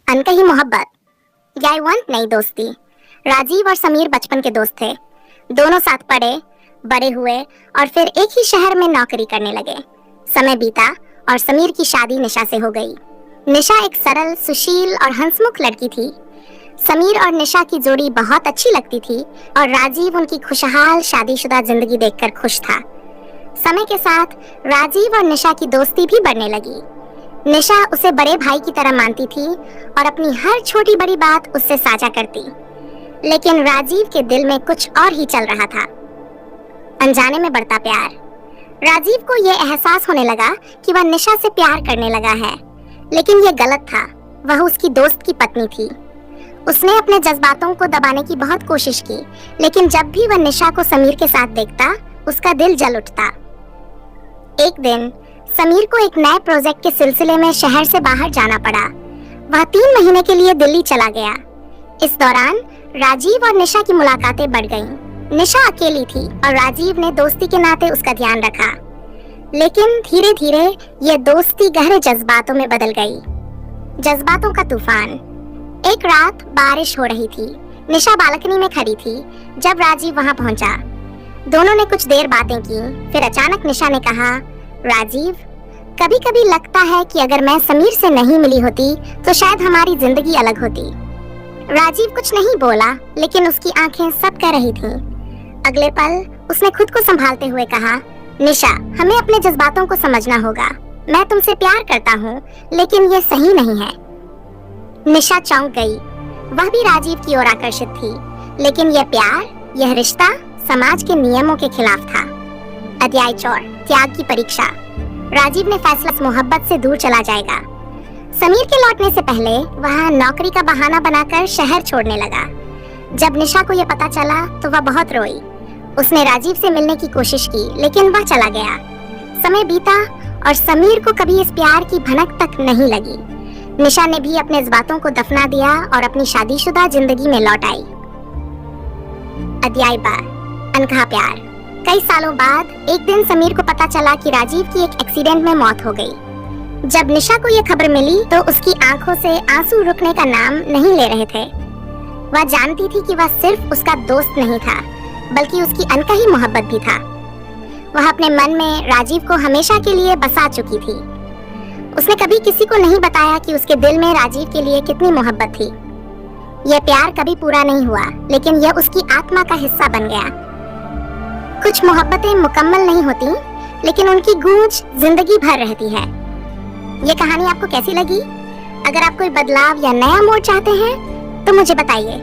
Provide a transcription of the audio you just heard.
अनकही मोहब्बत या आई वांट नई दोस्ती। राजीव और समीर बचपन के दोस्त थे। दोनों साथ पढ़े, बड़े हुए और फिर एक ही शहर में नौकरी करने लगे। समय बीता और समीर की शादी निशा से हो गई। निशा एक सरल, सुशील और हंसमुख लड़की थी। समीर और निशा की जोड़ी बहुत अच्छी लगती थी और राजीव उनकी खुशहाल शादीशुदा जिंदगी देखकर खुश था। समय के साथ राजीव और निशा की दोस्ती भी बढ़ने लगी। निशा उसे बड़े भाई की तरह मानती थी और अपनी हर छोटी बड़ी बात उससे साझा करती। लेकिन राजीव के दिल में कुछ और ही चल रहा था। अनजाने में बढ़ता प्यार। राजीव को यह एहसास होने लगा कि वह निशा से प्यार करने लगा है, लेकिन यह गलत था। वह उसकी दोस्त की पत्नी थी। उसने अपने जज्बातों को दबाने की बहुत कोशिश की, लेकिन जब भी वह निशा को समीर के साथ देखता, उसका दिल जल उठता। एक दिन समीर को एक नए प्रोजेक्ट के सिलसिले में शहर से बाहर जाना पड़ा। वह 3 महीने के लिए दिल्ली चला गया। इस दौरान राजीव और निशा की मुलाकातें बढ़ गईं। निशा अकेली थी और राजीव ने दोस्ती के नाते उसका ध्यान रखा। लेकिन धीरे धीरे यह दोस्ती गहरे जज्बातों में बदल गई। जज्बातों का तूफान। एक रात बारिश हो रही थी। निशा बालकनी में खड़ी थी जब राजीव वहां पहुंचा। दोनों ने कुछ देर बातें की। फिर अचानक निशा ने कहा, राजीव, कभी कभी लगता है कि अगर मैं समीर से नहीं मिली होती तो शायद हमारी जिंदगी अलग होती। राजीव कुछ नहीं बोला, लेकिन उसकी आंखें सब कह रही थीं। अगले पल उसने खुद को संभालते हुए कहा, निशा, हमें अपने जज्बातों को समझना होगा। मैं तुमसे प्यार करता हूँ, लेकिन ये सही नहीं है। निशा चौंक गई। वह भी राजीव की ओर आकर्षित थी, लेकिन यह प्यार, यह रिश्ता समाज के नियमों के खिलाफ था। अध्याय 4, त्याग की परीक्षा। राजीव ने फैसला मोहब्बत से दूर चला जाएगा। समीर के लौटने से पहले वह नौकरी का बहाना बनाकर शहर छोड़ने लगा। जब निशा को यह पता चला तो वह बहुत रोई। उसने राजीव से मिलने की कोशिश की, लेकिन वह चला गया। समय बीता और समीर को कभी इस प्यार की भनक तक नहीं लगी। निशा ने भी अपने जज्बातों को दफना दिया और अपनी शादीशुदा जिंदगी में लौट आई। अध्याय 12, अनकहा प्यार। कई सालों बाद एक दिन समीर को पता चला कि राजीव की एक एक्सीडेंट में मौत हो गई। जब निशा को यह खबर मिली तो उसकी आंखों से आंसू रुकने का नाम नहीं ले रहे थे। वह जानती थी कि वह सिर्फ उसका दोस्त नहीं था, बल्कि उसकी अनकही मोहब्बत भी था। वह अपने मन में राजीव को हमेशा के लिए बसा चुकी थी। उसने कभी किसी को नहीं बताया कि उसके दिल में राजीव के लिए कितनी मोहब्बत थी। यह प्यार कभी पूरा नहीं हुआ, लेकिन यह उसकी आत्मा का हिस्सा बन गया। कुछ मोहब्बतें मुकम्मल नहीं होती, लेकिन उनकी गूंज जिंदगी भर रहती है। ये कहानी आपको कैसी लगी? अगर आप कोई बदलाव या नया मोड़ चाहते हैं तो मुझे बताइए।